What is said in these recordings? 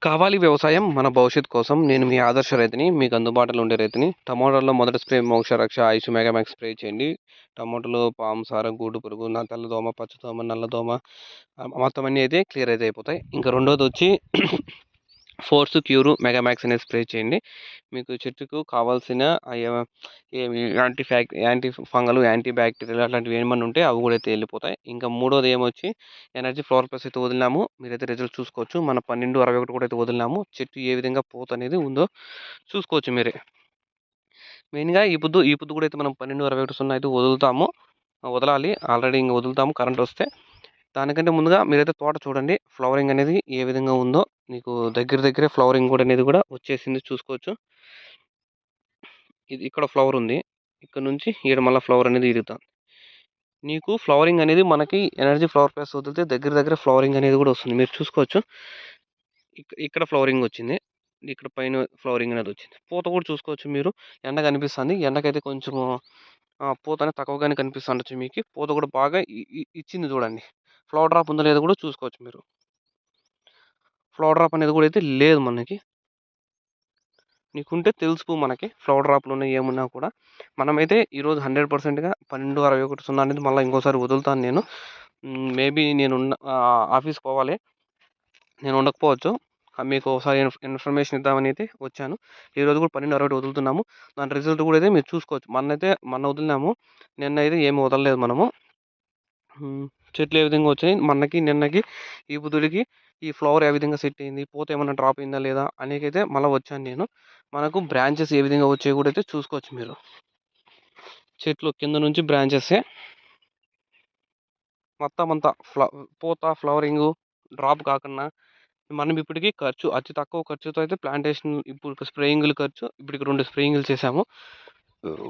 కావాలి వ్యవసాయం మన భవిష్యత్తు కోసం. నేను మీ ఆదర్శ రైతుని. మీకు అందుబాటులో ఉండే రైతుని. టమాటాలో మొదటి స్ప్రే మోక్షరక్ష ఐస్ మెగామాక్స్ స్ప్రే చేయండి. టమాటాలో పాము సార, గూడు పురుగు, తెల్లదోమ, పచ్చదోమ, నల్లదోమ మొత్తం అన్నీ అయితే క్లియర్ అయితే అయిపోతాయి. ఇంకా రెండోదొచ్చి ఫోర్స్ క్యూరు మెగామాక్స్ అనేది స్ప్రే చేయండి. మీకు చెట్టుకు కావాల్సిన ఏమి యాంటీ ఫంగల్, యాంటీ బ్యాక్టీరియల్ అట్లాంటివి ఏమన్నా ఉంటే అవి కూడా అయితే వెళ్ళిపోతాయి. ఇంకా మూడోది ఏమొచ్చి ఎనర్జీ ఫ్లవర్ ప్లస్ అయితే వదిలినాము. మీరైతే రిజల్ట్ చూసుకోవచ్చు. మన 1261 కూడా అయితే వదిలినాము. చెట్టు ఏ విధంగా పూత అనేది ఉందో చూసుకోవచ్చు మీరే. మెయిన్‌గా ఈ పొద్దు కూడా అయితే మనం 1261 అయితే వదులుతాము. వదలాలి. ఆల్రెడీ ఇంక వదులుతాము కరెంట్ వస్తే. దానికంటే ముందుగా మీరైతే తోట చూడండి. ఫ్లవరింగ్ అనేది ఏ విధంగా ఉందో మీకు దగ్గరే ఫ్లవరింగ్ కూడా అనేది కూడా వచ్చేసింది చూసుకోవచ్చు. ఇది ఇక్కడ ఫ్లవర్ ఉంది. ఇక్కడ నుంచి ఈడ మళ్ళా ఫ్లవర్ అనేది ఇరుగుతాంది. నీకు ఫ్లవరింగ్ అనేది మనకి ఎనర్జీ ఫ్లవర్ ప్లస్ వదిలితే దగ్గర ఫ్లవరింగ్ అనేది కూడా వస్తుంది. మీరు చూసుకోవచ్చు. ఇక్కడ ఫ్లవరింగ్ వచ్చింది. ఇక్కడ పైన ఫ్లవరింగ్ అనేది వచ్చింది. పూత కూడా చూసుకోవచ్చు మీరు. ఎండ కనిపిస్తుంది. ఎండకైతే కొంచెము పూత అనేది తక్కువగానే కనిపిస్తుండొచ్చు మీకు. పూత కూడా బాగా ఇచ్చింది చూడండి. ఫ్లవర్ డ్రాప్ ఉందో లేదో కూడా చూసుకోవచ్చు మీరు. ఫ్లవర్ డ్రాప్ అనేది కూడా అయితే లేదు మనకి. నీకుంటే తెలుసు మనకి ఫ్లవర్ డ్రాప్లు ఉన్నాయి ఏమున్నా కూడా. మనమైతే ఈరోజు 100%గా 1261 అనేది మళ్ళీ ఇంకోసారి వదులుతాను నేను. మేబీ ఆఫీస్కి పోవాలి. నేను ఉండకపోవచ్చు. మీకు ఒకసారి ఇన్ఫర్మేషన్ ఇద్దామని అయితే వచ్చాను. ఈరోజు కూడా 1261 వదులుతున్నాము. దాని రిజల్ట్ కూడా అయితే మీరు చూసుకోవచ్చు. మొన్న వదిలినాము. నిన్న అయితే ఏమి వదలలేదు మనము. చెట్లు ఏ విధంగా వచ్చాయి నిన్నకి ఈ బుధుడికి ఈ ఫ్లవర్ ఏ విధంగా సెట్ అయింది, పూత ఏమన్నా డ్రాప్ అయిందా లేదా అనేకైతే మళ్ళీ వచ్చాను నేను. మనకు బ్రాంచెస్ ఏ విధంగా వచ్చాయి కూడా అయితే చూసుకోవచ్చు మీరు. చెట్లు కింద నుంచి బ్రాంచెస్ మొత్తం అంతా పూత ఫ్లవరింగు డ్రాప్ కాకుండా మనం ఇప్పటికి అతి తక్కువ ఖర్చుతో అయితే ప్లాంటేషన్ ఇప్పుడు స్ప్రేయింగ్లు ఖర్చు ఇప్పటికి 2 స్ప్రేయింగ్లు చేసాము.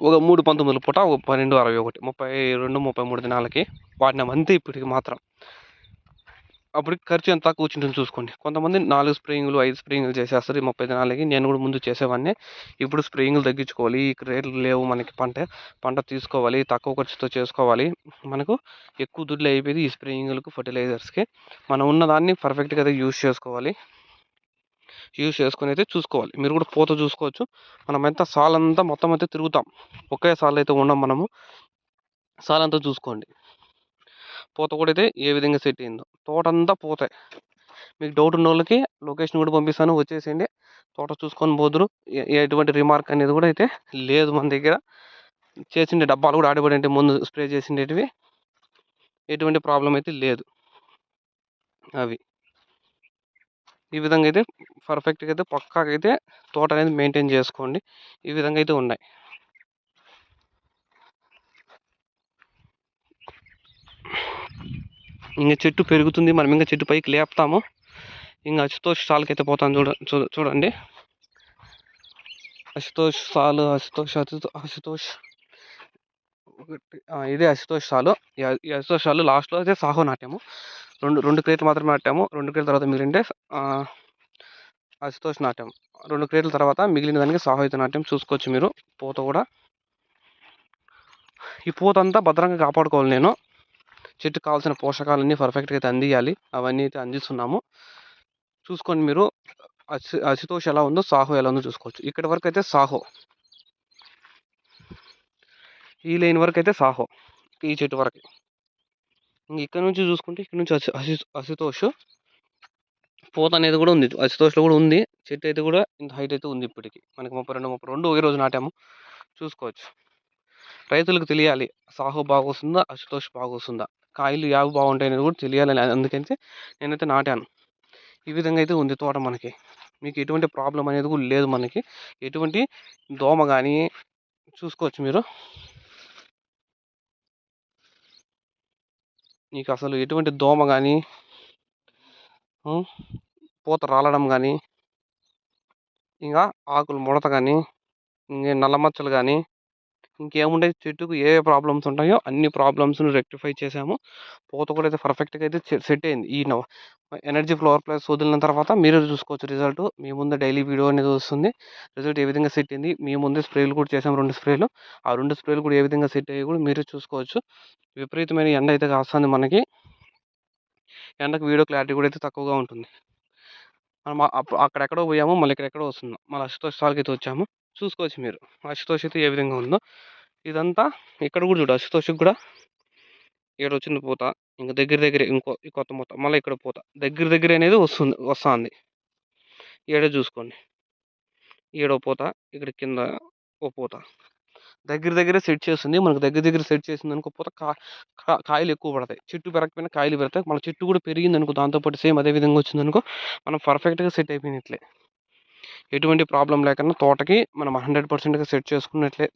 ఒక 3/19 పూట, ఒక 12/61 32, 33 దినాలకి వాడినాం అంతే ఇప్పటికి మాత్రం. అప్పటికి ఖర్చు ఎంత కూర్చుంటుంది చూసుకోండి. కొంతమంది 4 స్ప్రేయింగ్లు 5 స్ప్రేయింగ్లు చేసేస్తారు 30 దినాలకి. నేను కూడా ముందు చేసేవాడిని. ఇప్పుడు స్ప్రేయింగ్లు తగ్గించుకోవాలి. రేట్లు లేవు మనకి. పంట తీసుకోవాలి. తక్కువ ఖర్చుతో చేసుకోవాలి. మనకు ఎక్కువ దుడ్లు అయిపోయింది ఈ స్ప్రేయింగ్లకు, ఫర్టిలైజర్స్కి. మనం ఉన్నదాన్ని పర్ఫెక్ట్గా అయితే యూజ్ చేసుకోవాలి. యూజ్ చేసుకుని అయితే చూసుకోవాలి. మీరు కూడా పూత చూసుకోవచ్చు. మనమంతా సాలంతా మొత్తం అయితే తిరుగుతాం. ఒకే సాల్ అయితే ఉండం మనము. సాలంతా చూసుకోండి. పూత కూడా అయితే ఏ విధంగా సెట్ అయిందో. తోటంతా పూతే. మీకు డౌట్ ఉన్న వాళ్ళకి లొకేషన్ కూడా పంపిస్తాను, వచ్చేసేయండి. తోట చూసుకొని పోదురు. ఎటువంటి రిమార్క్ అనేది కూడా అయితే లేదు మన దగ్గర. చేసిండే డబ్బాలు కూడా ఆడిపడి ముందు స్ప్రే చేసిండేటివి ఎటువంటి ప్రాబ్లం అయితే లేదు. అవి ఈ విధంగా అయితే పర్ఫెక్ట్గా అయితే పక్కాగా అయితే తోట అనేది మెయింటైన్ చేసుకోండి. ఈ విధంగా అయితే ఉన్నాయి. ఇంకా చెట్టు పెరుగుతుంది. మనం ఇంకా చెట్టు పైకి లేపుతాము. ఇంకా అశుతోష్ సాల్కి అయితే పోతాను చూడండి. అశుతోష్ సాలు, అశుతోష్ ఇదే అశుతోష్ సాలు. ఈ అశుతోష్ సాలు లాస్ట్లో అయితే సాహో నాటాము. రెండు క్రేట్లు మాత్రమే నాటాము. 2 క్రేట్ల తర్వాత మిగిలింటే అశుతోష్ నాటాము. 2 క్రేట్ల తర్వాత మిగిలిన దానికి సాహో అయితే నాటాము. చూసుకోవచ్చు మీరు. పూత కూడా ఈ పూత అంతా భద్రంగా కాపాడుకోవాలి. నేను చెట్టుకు కావాల్సిన పోషకాలన్నీ పర్ఫెక్ట్గా అయితే అందియాలి. అవన్నీ అయితే అందిస్తున్నాము. చూసుకోండి మీరు. అశుతోష్ ఎలా ఉందో, సాహో ఎలా ఉందో చూసుకోవచ్చు. ఇక్కడి వరకు అయితే సాహో, ఈ లైన్ వరకు అయితే సాహో, ఈ చెట్టు వరకు. ఇక్కడ నుంచి చూసుకుంటే ఇక్కడ నుంచి అశుతోష్ పూత అనేది కూడా ఉంది. అశుతోష్లో కూడా ఉంది. చెట్టు అయితే కూడా ఇంత హైట్ అయితే ఉంది. ఇప్పటికి మనకి 32 ఒకే రోజు నాటాము. చూసుకోవచ్చు. రైతులకు తెలియాలి సాహో బాగా వస్తుందా, అశుతోష్ బాగా వస్తుందా, కాయలు యావి బాగుంటాయి అనేది కూడా తెలియాలని అందుకైతే నేనైతే నాటాను. ఈ విధంగా అయితే ఉంది తోట మనకి. మీకు ఎటువంటి ప్రాబ్లం అనేది కూడా లేదు మనకి. ఎటువంటి దోమ కానీ చూసుకోవచ్చు మీరు. నీకు అసలు ఎటువంటి దోమ కానీ, పూత రాలడం కానీ, ఇంకా ఆకులు ముడత కానీ, ఇంకా నల్ల మచ్చలు కానీ, ఇంకేముండే చెట్టుకు ఏ ప్రాబ్లమ్స్ ఉంటాయో అన్ని ప్రాబ్లమ్స్ని రెక్టిఫై చేసాము. పూత కూడా అయితే పర్ఫెక్ట్గా అయితే సెట్ అయింది. ఈ ఎనర్జీ ఫ్లవర్ ప్లస్ వదిలిన తర్వాత మీరే చూసుకోవచ్చు రిజల్ట్. మీ ముందు డైలీ వీడియో అనేది వస్తుంది. రిజల్ట్ ఏ విధంగా సెట్ అయింది. మీ ముందే స్ప్రేలు కూడా చేసాము 2 స్ప్రేలు. ఆ 2 స్ప్రేలు కూడా ఏ విధంగా సెట్ అయ్యి కూడా మీరే చూసుకోవచ్చు. విపరీతమైన ఎండ అయితే కాస్తుంది మనకి. ఎండకు వీడియో క్లారిటీ కూడా అయితే తక్కువగా ఉంటుంది. మనం అక్కడెక్కడో పోయాము, మళ్ళీ ఇక్కడెక్కడో వస్తున్నాం. మళ్ళీ అశుతోష్ సాల్‌కైతే వచ్చాము. చూసుకోవచ్చు మీరు. అశుతోష్ అయితే ఏ విధంగా ఉందో. ఇదంతా ఇక్కడ గూడా చూడు, అశుతోష్‌కి గూడా ఈడొచ్చింది పూత. ఇంక దగ్గర దగ్గరే ఈ కొత్త మూత. మళ్ళీ ఇక్కడ పూత. దగ్గర దగ్గరే అనేది వస్తాంది. ఈడే చూసుకోండి. ఈడో పూత, ఇక్కడ కింద ఓ పూత. దగ్గర దగ్గరే సెట్ చేస్తుంది. మనకు దగ్గర దగ్గర సెట్ చేసిందనుకో పూత కాయలు ఎక్కువ పడతాయి. చెట్టు పెరగకపోయినా కాయలు పెడతాయి. మన చెట్టు కూడా పెరిగిందనుకో దాంతో పాటు సేమ్ అదే విధంగా వచ్చిందనుకో మనం పర్ఫెక్ట్‌గా సెట్ అయిపోయినట్లే. ఎటువంటి ప్రాబ్లమ్ లేకుండా తోటకి మనం 100%గా సెట్ చేసుకున్నట్లే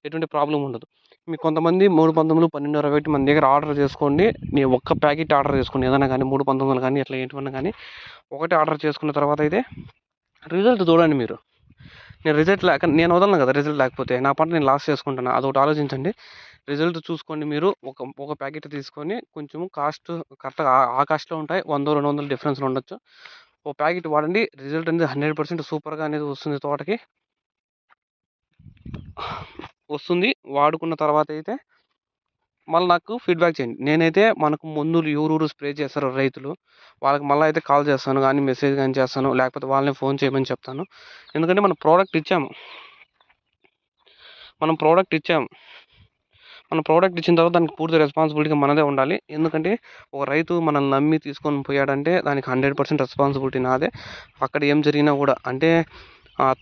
ఎటువంటి ప్రాబ్లమ్ ఉండదు. మీకు కొంతమంది 3 పంతొమ్మిదిలు, 12, 21 మన దగ్గర ఆర్డర్ చేసుకోండి. నేను ఒక్క ప్యాకెట్ ఆర్డర్ చేసుకోండి. ఏదైనా కానీ 3 పంతొమ్మిదిలు కానీ ఇట్లా ఏంటివన్నా కానీ ఒకటి ఆర్డర్ చేసుకున్న తర్వాత అయితే రిజల్ట్ చూడండి మీరు. నేను వదలను కదా రిజల్ట్ లేకపోతే. నా పంట నేను లాస్ చేసుకుంటున్నా. అదొకటి ఆలోచించండి. రిజల్ట్ చూసుకోండి మీరు. ఒక ప్యాకెట్ తీసుకొని కొంచెం కాస్ట్ కరెక్ట్‌గా ఆ కాస్ట్‌లో ఉంటాయి. 100, 200 డిఫరెన్స్‌లో ఉండొచ్చు. ఓ ప్యాకెట్ వాడండి. రిజల్ట్ అనేది 100% సూపర్‌గా అనేది వస్తుంది తోటకి. వస్తుంది. వాడుకున్న తర్వాత అయితే మళ్ళీ నాకు ఫీడ్‌బ్యాక్ చేయండి. నేనైతే మనకు మందులు ఎవరెవరు స్ప్రే చేస్తారో రైతులు, వాళ్ళకి మళ్ళీ అయితే కాల్ చేస్తాను గానీ, మెసేజ్ గానీ చేస్తాను. లేకపోతే వాళ్ళనే ఫోన్ చేయమని చెప్తాను. ఎందుకంటే మనం ప్రోడక్ట్ ఇచ్చాము. మనం ప్రోడక్ట్ ఇచ్చిన తర్వాత దానికి పూర్తి రెస్పాన్సిబిలిటీగా మనదే ఉండాలి. ఎందుకంటే ఒక రైతు మనల్ని నమ్మి తీసుకొని పోయాడంటే దానికి 100% రెస్పాన్సిబిలిటీ నాదే. అక్కడ ఏం జరిగినా కూడా అంటే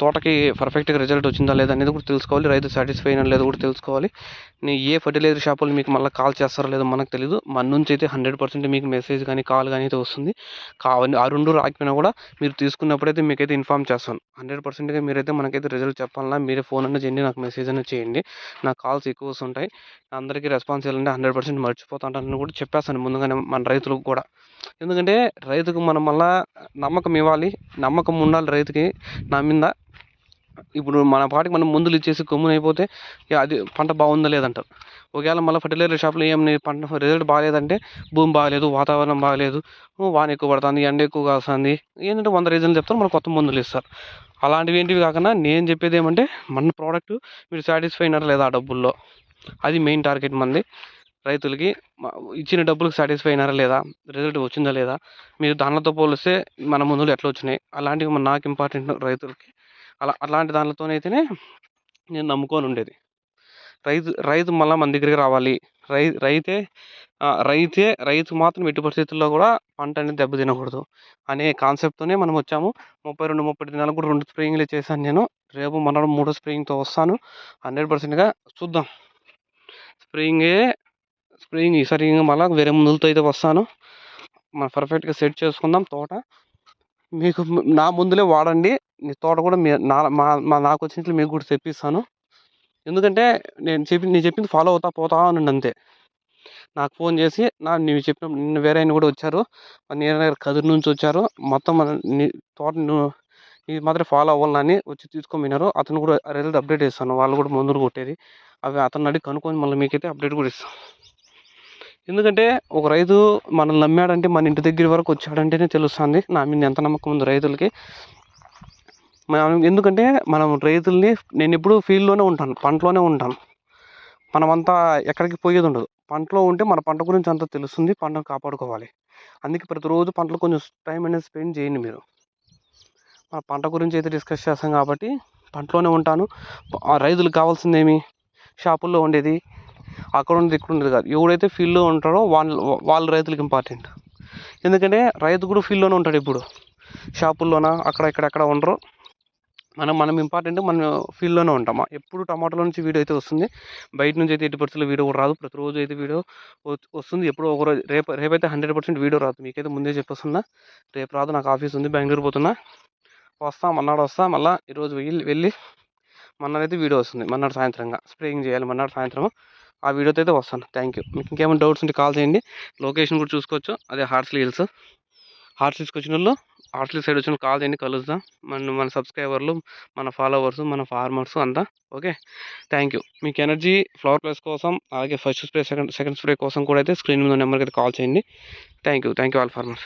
తోటకి పర్ఫెక్ట్‌గా రిజల్ట్ వచ్చిందా లేదా అనేది కూడా తెలుసుకోవాలి. రైతు సాటిస్ఫై అయినా లేదో కూడా తెలుసుకోవాలి. ఏ ఫెర్టిలైజర్ షాపోళ్ళు మీకు మళ్ళీ కాల్ చేస్తారో లేదో మనకు తెలీదు. మన నుంచి అయితే 100% మీకు మెసేజ్ కానీ, కాల్ కానీ అయితే వస్తుంది. ఆ 2 రాకపోయినా కూడా మీరు తీసుకున్నప్పుడైతే మీకైతే ఇన్ఫార్మ్ చేస్తాను. 100%గా మీరైతే మనకైతే రిజల్ట్ చెప్పాలన్నా మీరే ఫోన్ అన్నా చేయండి, నాకు మెసేజ్ అన్నా చేయండి. నాకు కాల్స్ ఎక్కువ వస్తుంటాయి. అందరికీ రెస్పాన్స్ ఇవ్వాలంటే 100% మర్చిపోతుంటానని కూడా చెప్పేస్తాను ముందుగానే మన రైతులకు కూడా. ఎందుకంటే రైతుకు మనం మళ్ళా నమ్మకం ఇవ్వాలి. నమ్మకం ఉండాలి రైతుకి నా మీద. ఇప్పుడు మన పాటికి మనం మందులు ఇచ్చేసి గమ్మునైపోతే అది పంట బాగుందా లేదంటారు. ఒకవేళ మళ్ళీ ఫెర్టిలైజర్ షాప్‌లో పంట రిజల్ట్ బాలేదంటే భూమి బాగాలేదు, వాతావరణం బాగాలేదు, వాన ఎక్కువ పడుతుంది, ఎండ ఎక్కువ కాస్తుంది, ఏంటంటే 100 రీజన్లు చెప్తారు. మనకు కొత్త మందులు ఇస్తారు. అలాంటివి ఏంటివి కాకుండా నేను చెప్పేది ఏమంటే మన ప్రోడక్ట్ మీరు సాటిస్ఫై అయినారా లేదా ఆ డబ్బుల్లో, అది మెయిన్ టార్గెట్ మనది. రైతులకి ఇచ్చిన డబ్బులకు సాటిస్ఫై అయినారా లేదా, రిజల్ట్ వచ్చిందా లేదా, మీరు దానిలతో పోలిస్తే మన మందులు ఎట్లా వచ్చినాయి, అలాంటివి నాకు ఇంపార్టెంట్ రైతులకి. అలాంటి దానిలతోనైతేనే నేను నమ్ముకొని ఉండేది. రైతు మళ్ళా మన దగ్గరికి రావాలి. రైతే రైతు మాత్రం ఎట్టి పరిస్థితుల్లో కూడా పంట అనేది దెబ్బతినకూడదు అనే కాన్సెప్ట్‌తోనే మనం వచ్చాము. 32, 30 దినాలకు కూడా 2 స్ప్రేయింగ్‌లు చేశాను నేను. రేపు మర్నాడు మూడో స్ప్రేయింగ్‌తో వస్తాను. 100%గా చూద్దాం. స్ప్రేయింగ్ ఈసారి మళ్ళా వేరే మందులతో అయితే వస్తాను. మనం పర్ఫెక్ట్‌గా సెట్ చేసుకుందాం తోట. మీకు నా మందులే వాడండి. మీ తోట కూడా నాకు వచ్చినట్లు మీకు కూడా తెప్పిస్తాను. ఎందుకంటే నేను చెప్పింది ఫాలో అవుతా పోతా ఉండండి అంతే. నాకు ఫోన్ చేసి నువ్వు చెప్పిన నిన్న వేరే ఆయన కూడా వచ్చారు. నియర్ కదిరి నుంచి వచ్చారు. మొత్తం నీ తోట ఇది మాత్రం ఫాలో అవ్వాలి అని వచ్చి తీసుకొని పోయినారు. అతను కూడా రిజల్ట్ అప్డేట్ ఇస్తాను. వాళ్ళు కూడా మందులు కొట్టేది. అవి అతన్ని అడిగి కనుక్కొని మళ్ళీ మీకైతే అప్డేట్ కూడా ఇస్తాను. ఎందుకంటే ఒక రైతు మనల్ని నమ్మాడంటే మన ఇంటి దగ్గర వరకు వచ్చాడంటేనే తెలుస్తుంది నా మీద ఎంత నమ్మకం ఉంది రైతులకి. ఎందుకంటే మనం రైతుల్ని నేను ఎప్పుడు ఫీల్డ్‌లోనే ఉంటాను. పంటలోనే ఉంటాను. మనమంతా ఎక్కడికి పోయేది ఉండదు. పంటలో ఉంటే మన పంట గురించి అంతా తెలుస్తుంది. పంటను కాపాడుకోవాలి. అందుకే ప్రతిరోజు పంటలో కొంచెం టైం అనేది స్పెండ్ చేయండి మీరు. మన పంట గురించి అయితే డిస్కస్ చేస్తాం కాబట్టి పంటలోనే ఉంటాను. రైతులకు కావాల్సిందేమి షాపుల్లో ఉండేది, అక్కడ ఉండేది, ఇక్కడ ఉండేది కాదు. ఎవడైతే ఫీల్డ్‌లో ఉంటాడో వాళ్ళు రైతులకు ఇంపార్టెంట్. ఎందుకంటే రైతు కూడా ఫీల్డ్‌లోనే ఉంటాడు ఎప్పుడు. షాపుల్లోన అక్కడ ఉండరు. మనం ఇంపార్టెంట్ మనం ఫీల్డ్‌లోనే ఉంటాం. ఎప్పుడు టమాటాలో నుంచి వీడియో అయితే వస్తుంది. బయట నుంచి అయితే ఎట్టి పరిస్థితుల్లో వీడియో కూడా రాదు. ప్రతిరోజు అయితే వీడియో వస్తుంది. ఎప్పుడో ఒకరోజు రేపైతే 100% వీడియో రాదు. మీకైతే ముందే చెప్పేస్తున్నా. రేపు రాదు, నాకు ఆఫీస్ ఉంది. బెంగళూరు పోతున్నా. మర్నాడు వస్తా. మళ్ళీ ఈరోజు వెళ్ళి మర్నాడైతే వీడియో వస్తుంది. మర్నాడు సాయంత్రంగా స్ప్రేయింగ్ చేయాలి. మర్నాడు సాయంత్రం ఆ వీడియోతో అయితే వస్తాను. Thank you. మీకు ఇంకేమైనా డౌట్స్ ఉంటే కాల్ చేయండి. లొకేషన్ కూడా చూసుకోవచ్చు. అదే హార్స్లీ హిల్స్. హార్స్లీ హిల్స్‌కి వచ్చినోళ్ళు హార్స్లీ సైడ్ వచ్చినోళ్ళు కాల్ చేయండి, కలుద్దాం. మన సబ్స్క్రైబర్లు, మన ఫాలోవర్స్, మన ఫార్మర్స్ అంతా. ఓకే. Thank you. మీకు ఎనర్జీ ఫ్లవర్ ప్లస్ కోసం, అలాగే ఫస్ట్ స్ప్రే, సెకండ్ స్ప్రే కోసం కూడా అయితే స్క్రీన్ మీద నెంబర్కి అయితే కాల్ చేయండి. Thank you all farmers.